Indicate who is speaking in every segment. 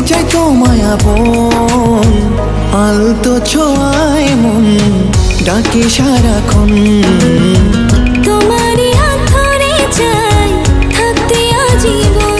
Speaker 1: চাই তোমায় আপন, আলতো ছোঁয়ায় মন ডাকে সারাক্ষণ।
Speaker 2: তোমারই হাত ধরে চাই থাকতে আজীবন।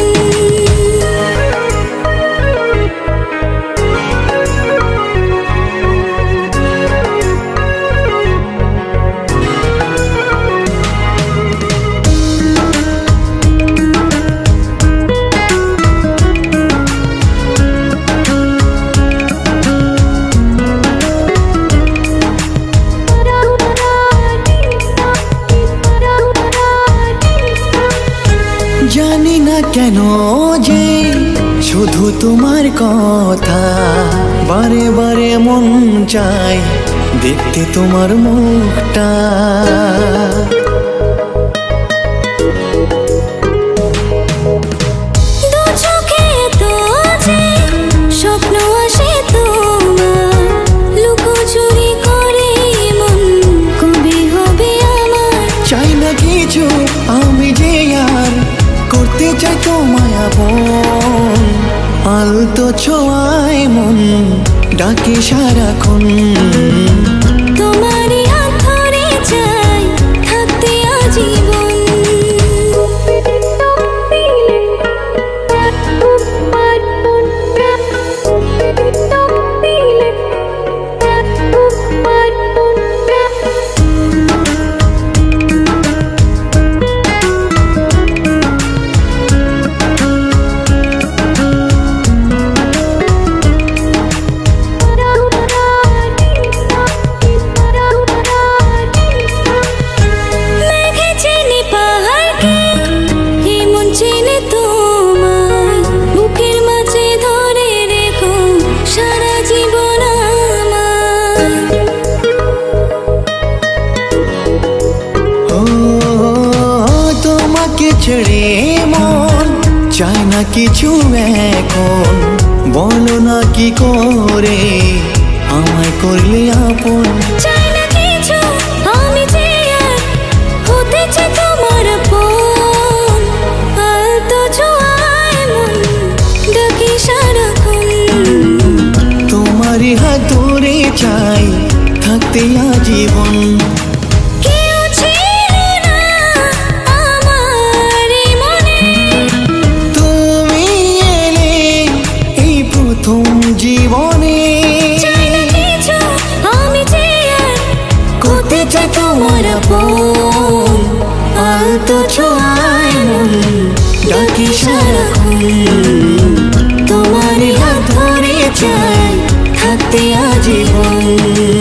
Speaker 1: জানি না কেন যে শুধু তোমার কথা বারে বারে মন চায় দেখতে তোমার মুখটা।
Speaker 2: দু চোখে তো যে স্বপ্ন আসে তোমার, লুকোচুরি করে মন কবে হবে আমার।
Speaker 1: চাই না কিছু আমি যে আর করতে চাই তোমায় আপন, আলতো ছোঁয়ায় মন ডাকে সারাক্ষণ।
Speaker 2: তোমারই হাত ধরে চাই থাকতে আজীবন।
Speaker 1: ছেড়ে মন চায় না কিছু এখন, বলো না কি করে আমায় করলে আপন।
Speaker 2: চাই না কিছু আমি যে আর হতে চাই তোমার আপন, আলতো ছোঁয়ায় মন ডাকে সারাক্ষণ।
Speaker 1: তোমারই হাত ধরে চাই থাকতে আজীবন। চাই তোমার আপন, আলতো ছোঁয়ায় মন ডাকে সারাক্ষণ। তোমারই হাত ধরে চাই থাকতে আজীবন।